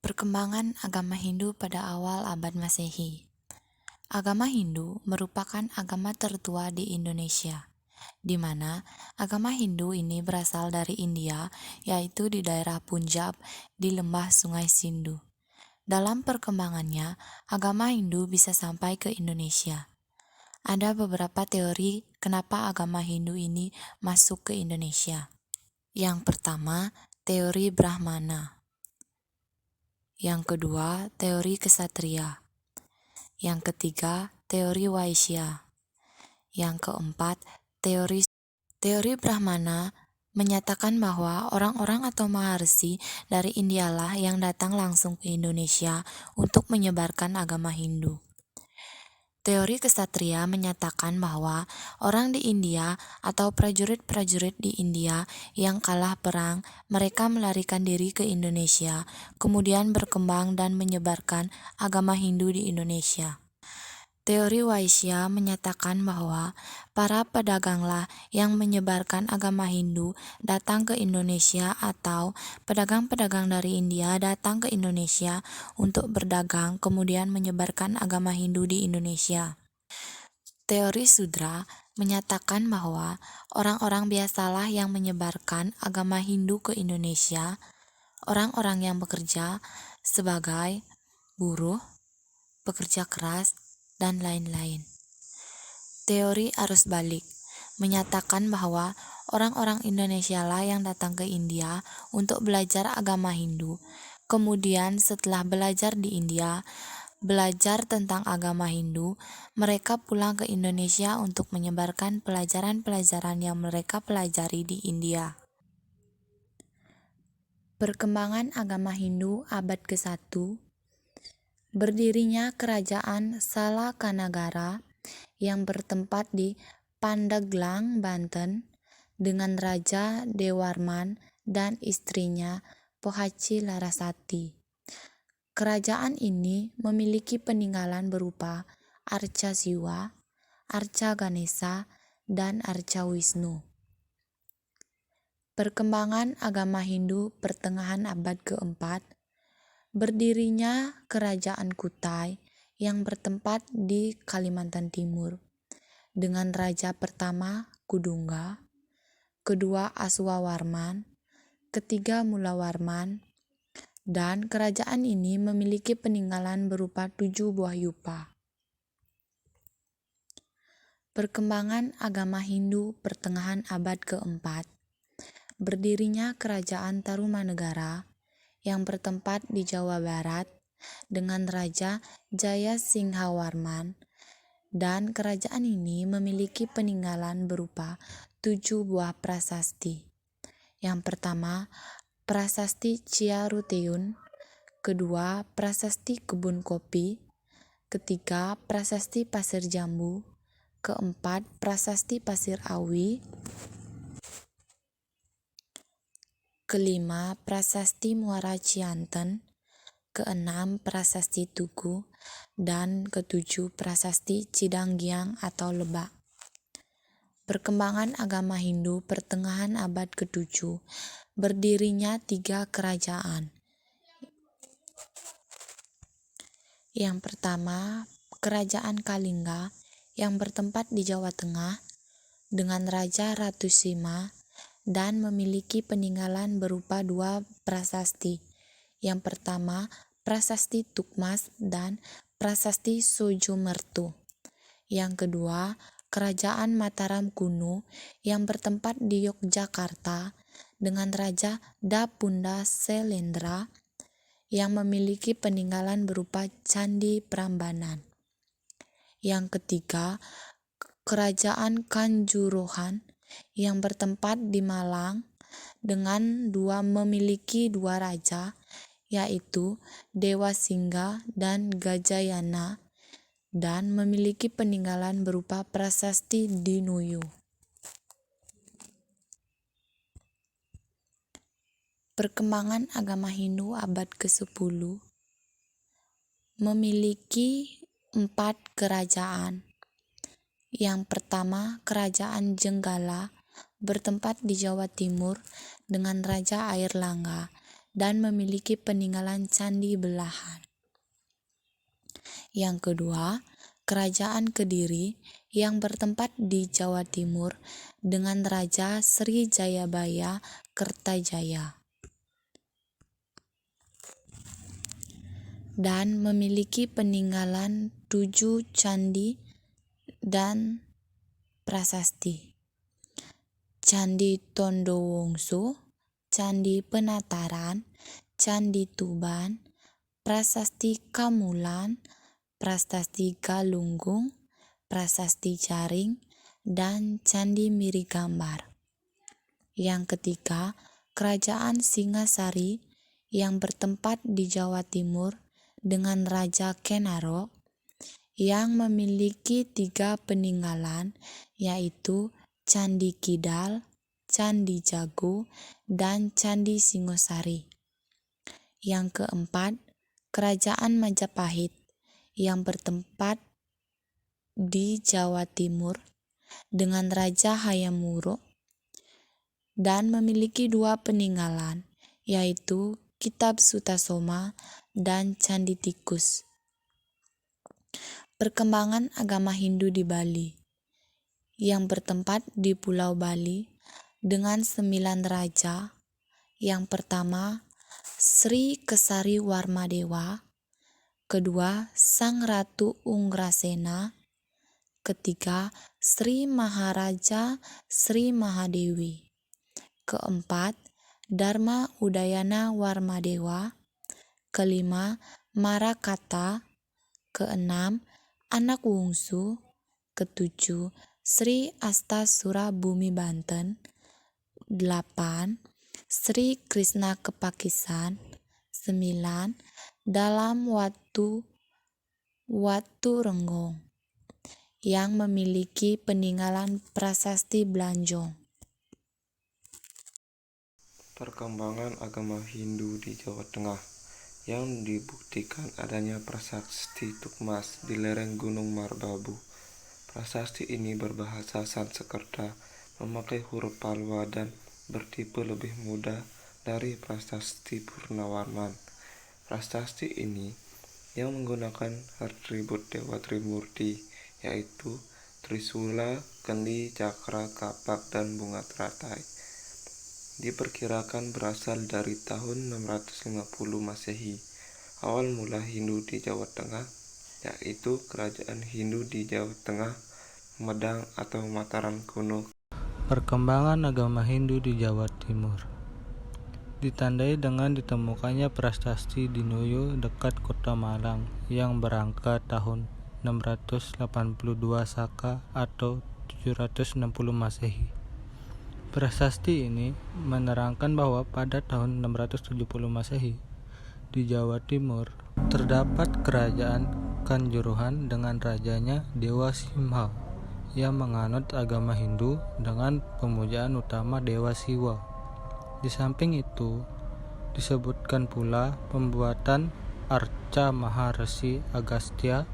Perkembangan agama Hindu pada awal abad Masehi. Agama Hindu merupakan agama tertua di Indonesia, di mana agama Hindu ini berasal dari India, yaitu di daerah Punjab di lembah Sungai Sindu. Dalam perkembangannya, agama Hindu bisa sampai ke Indonesia. Ada beberapa teori kenapa agama Hindu ini masuk ke Indonesia. Yang pertama, teori Brahmana. Yang kedua, teori kesatria. Yang ketiga, teori Waisya. Yang keempat, teori Brahmana menyatakan bahwa orang-orang atau maharsi dari Indialah yang datang langsung ke Indonesia untuk menyebarkan agama Hindu. Teori kesatria menyatakan bahwa orang di India atau prajurit-prajurit di India yang kalah perang, mereka melarikan diri ke Indonesia, kemudian berkembang dan menyebarkan agama Hindu di Indonesia. Teori Waisya menyatakan bahwa para pedaganglah yang menyebarkan agama Hindu datang ke Indonesia atau pedagang-pedagang dari India datang ke Indonesia untuk berdagang kemudian menyebarkan agama Hindu di Indonesia. Teori Sudra menyatakan bahwa orang-orang biasalah yang menyebarkan agama Hindu ke Indonesia, orang-orang yang bekerja sebagai buruh, pekerja keras, dan lain-lain. Teori arus balik menyatakan bahwa orang-orang Indonesia lah yang datang ke India untuk belajar agama Hindu. Kemudian setelah belajar di India, belajar tentang agama Hindu, mereka pulang ke Indonesia untuk menyebarkan pelajaran-pelajaran yang mereka pelajari di India. Perkembangan agama Hindu abad ke-1. Berdirinya Kerajaan Salakanagara yang bertempat di Pandeglang, Banten, dengan Raja Dewarman dan istrinya Pohaci Larasati. Kerajaan ini memiliki peninggalan berupa Arca Siwa, Arca Ganesha, dan Arca Wisnu. Perkembangan agama Hindu pertengahan abad ke-4. Berdirinya Kerajaan Kutai yang bertempat di Kalimantan Timur dengan Raja pertama Kudungga, kedua Aswawarman, ketiga Mulawarman, dan kerajaan ini memiliki peninggalan berupa 7 buah yupa. Perkembangan agama Hindu pertengahan abad ke-4. Berdirinya Kerajaan Tarumanegara yang bertempat di Jawa Barat dengan Raja Jayasinghawarman, dan kerajaan ini memiliki peninggalan berupa 7 buah prasasti. Yang pertama, Prasasti Ciaruteun, kedua Prasasti Kebun Kopi, ketiga Prasasti Pasir Jambu, keempat Prasasti Pasir Awi, kelima Prasasti Muara Cianten, keenam Prasasti Tugu, dan ketujuh Prasasti Cidanggiang atau Lebak. Perkembangan agama Hindu pertengahan abad ke-7. Berdirinya 3 kerajaan. Yang pertama, Kerajaan Kalingga yang bertempat di Jawa Tengah dengan Raja Ratu Sima dan memiliki peninggalan berupa 2 prasasti. Yang pertama, Prasasti Tukmas dan Prasasti Sojomertu. Yang kedua, Kerajaan Mataram Kuno yang bertempat di Yogyakarta dengan Raja Dapunda Selendra yang memiliki peninggalan berupa Candi Prambanan. Yang ketiga, Kerajaan Kanjuruhan yang bertempat di Malang dengan memiliki 2 raja, yaitu Dewa Singga dan Gajayana, dan memiliki peninggalan berupa Prasasti Dinuyu. Perkembangan agama Hindu abad ke-10. Memiliki 4 kerajaan. Yang pertama, Kerajaan Jenggala bertempat di Jawa Timur dengan Raja Airlangga dan memiliki peninggalan candi belahan. Yang kedua, Kerajaan Kediri yang bertempat di Jawa Timur dengan Raja Sri Jayabaya Kertajaya dan memiliki peninggalan 7 candi dan prasasti. Candi Tondowongso, Candi Penataran, Candi Tuban, Prasasti Kamulan, Prasasti Galunggung, Prasasti Jaring, dan Candi Mirigambar. Yang ketiga, Kerajaan Singasari yang bertempat di Jawa Timur dengan Raja Kenaro yang memiliki 3 peninggalan, yaitu Candi Kidal, Candi Jago, dan Candi Singosari. Yang keempat, Kerajaan Majapahit yang bertempat di Jawa Timur dengan Raja Hayam Wuruk dan memiliki 2 peninggalan, yaitu Kitab Sutasoma dan Candi Tikus. Perkembangan agama Hindu di Bali yang bertempat di Pulau Bali dengan 9 raja. Yang pertama, Sri Kesari Warmadewa, kedua, Sang Ratu Unggrasena, ketiga, Sri Maharaja Sri Mahadewi, keempat, Dharma Udayana Warmadewa, kelima, Marakata, keenam, Anak Wungsu, ketujuh, Sri Astasura Bumi Banten, 8. Sri Krishna Kepakisan, 9. Dalam Watu Renggong yang memiliki peninggalan prasasti Blanjong. Perkembangan agama Hindu di Jawa Tengah yang dibuktikan adanya prasasti Tukmas di lereng Gunung Merbabu. Prasasti ini berbahasa Sanskerta, memakai huruf Palwa dan bertipe lebih mudah dari prasasti Purnawarman. Prasasti ini yang menggunakan atribut Dewa Trimurti, yaitu Trisula, Kendi, Cakra, Kapak, dan Bunga Teratai. Diperkirakan berasal dari tahun 650 Masehi. Awal mula Hindu di Jawa Tengah, yaitu Kerajaan Hindu di Jawa Tengah, Medang atau Mataram kuno. Perkembangan agama Hindu di Jawa Timur ditandai dengan ditemukannya prasasti di Noyo dekat kota Malang yang berangka tahun 682 Saka atau 760 Masehi. Prasasti ini menerangkan bahwa pada tahun 670 Masehi di Jawa Timur terdapat kerajaan Kanjuruhan dengan rajanya Dewa Simha yang menganut agama Hindu dengan pemujaan utama Dewa Siwa. Di samping itu, disebutkan pula pembuatan Arca Maharesi Agastya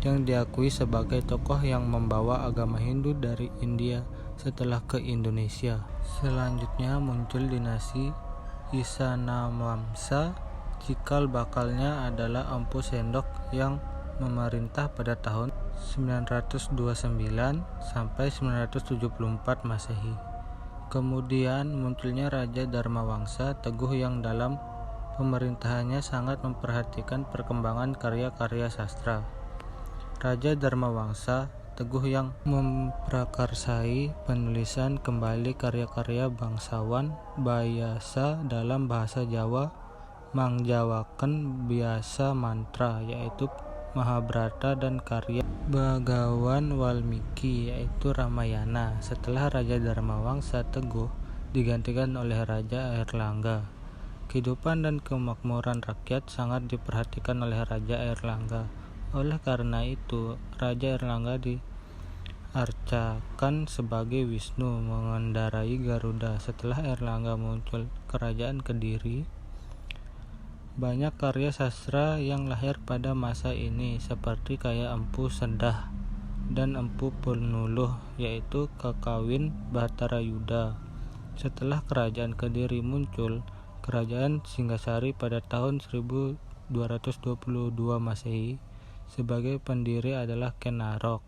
yang diakui sebagai tokoh yang membawa agama Hindu dari India setelah ke Indonesia. Selanjutnya muncul dinasti Isanamamsa. Cikal bakalnya adalah Empu Sendok yang memerintah pada tahun 929 sampai 974 Masehi. Kemudian munculnya Raja Dharmawangsa Teguh yang dalam pemerintahannya sangat memperhatikan perkembangan karya-karya sastra. Raja Dharmawangsa Teguh yang memprakarsai penulisan kembali karya-karya bangsawan Bayasa dalam bahasa Jawa, mangjawaken biasa mantra, yaitu Mahabharata, dan karya Bhagawan Walmiki, yaitu Ramayana. Setelah Raja Dharmawangsa Teguh digantikan oleh Raja Airlangga. Kehidupan dan kemakmuran rakyat sangat diperhatikan oleh Raja Airlangga. Oleh karena itu, Raja Airlangga diarcakan sebagai Wisnu mengendarai Garuda. Setelah Airlangga muncul Kerajaan Kediri. Banyak karya sastra yang lahir pada masa ini seperti kayak Empu Sedah dan Empu Penuluh, yaitu Kakawin Batarayuda. Setelah Kerajaan Kediri muncul, Kerajaan Singgasari pada tahun 1222 Masehi. Sebagai pendiri adalah Ken Arok.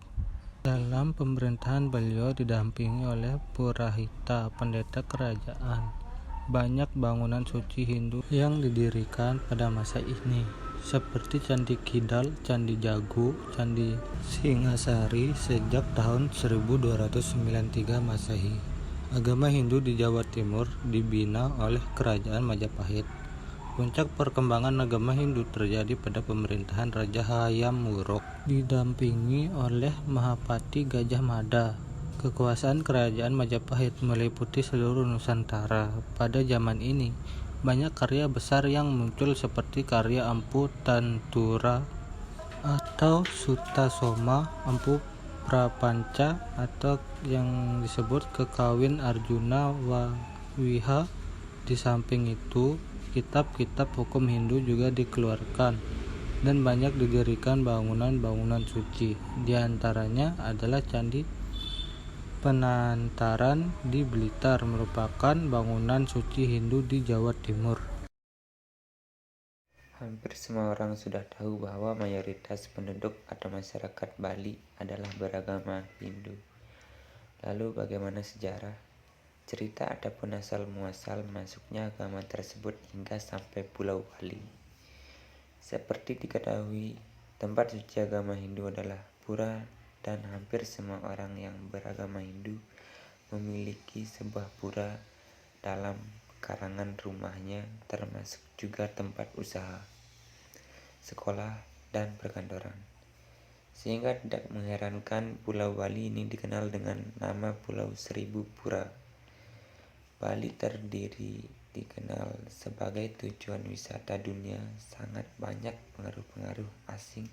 Dalam pemerintahan beliau didampingi oleh Purahita, pendeta kerajaan. Banyak bangunan suci Hindu yang didirikan pada masa ini, seperti Candi Kidal, Candi Jago, Candi Singasari sejak tahun 1293 Masehi. Agama Hindu di Jawa Timur dibina oleh Kerajaan Majapahit. Puncak perkembangan agama Hindu terjadi pada pemerintahan Raja Hayam Wuruk, didampingi oleh Mahapati Gajah Mada. Kekuasaan Kerajaan Majapahit meliputi seluruh Nusantara. Pada zaman ini, banyak karya besar yang muncul seperti karya Empu Tantura atau Sutasoma, Empu Prapanca atau yang disebut Kekawin Arjuna Wawiha. Di samping itu, kitab-kitab hukum Hindu juga dikeluarkan dan banyak didirikan bangunan-bangunan suci. Di antaranya adalah Candi Penantaran di Blitar, merupakan bangunan suci Hindu di Jawa Timur. Hampir semua orang sudah tahu bahwa mayoritas penduduk atau masyarakat Bali adalah beragama Hindu. Lalu bagaimana sejarah, cerita ataupun asal-muasal masuknya agama tersebut hingga sampai Pulau Bali? Seperti diketahui, tempat suci agama Hindu adalah pura dan hampir semua orang yang beragama Hindu memiliki sebuah pura dalam karangan rumahnya, termasuk juga tempat usaha, sekolah, dan perkantoran. Sehingga tidak mengherankan Pulau Bali ini dikenal dengan nama Pulau Seribu Pura. Bali dikenal sebagai tujuan wisata dunia. Sangat banyak pengaruh-pengaruh asing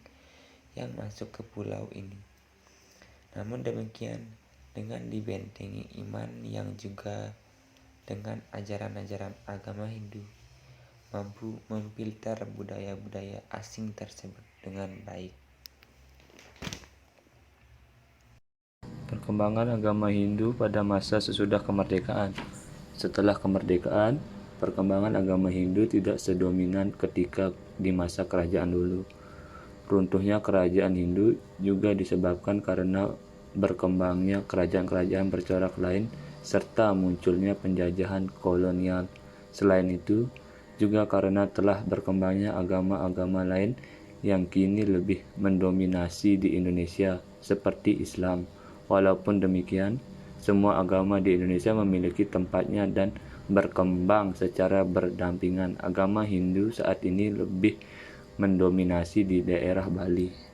yang masuk ke pulau ini. Namun demikian, dengan dibentengi iman yang juga dengan ajaran-ajaran agama Hindu, mampu memfilter budaya-budaya asing tersebut dengan baik. Perkembangan agama Hindu pada masa sesudah kemerdekaan. Setelah kemerdekaan, perkembangan agama Hindu tidak sedominan ketika di masa kerajaan dulu. Runtuhnya kerajaan Hindu juga disebabkan karena berkembangnya kerajaan-kerajaan bercorak lain serta munculnya penjajahan kolonial. Selain itu, juga karena telah berkembangnya agama-agama lain yang kini lebih mendominasi di Indonesia, seperti Islam. Walaupun demikian, semua agama di Indonesia memiliki tempatnya dan berkembang secara berdampingan. Agama Hindu saat ini lebih mendominasi di daerah Bali.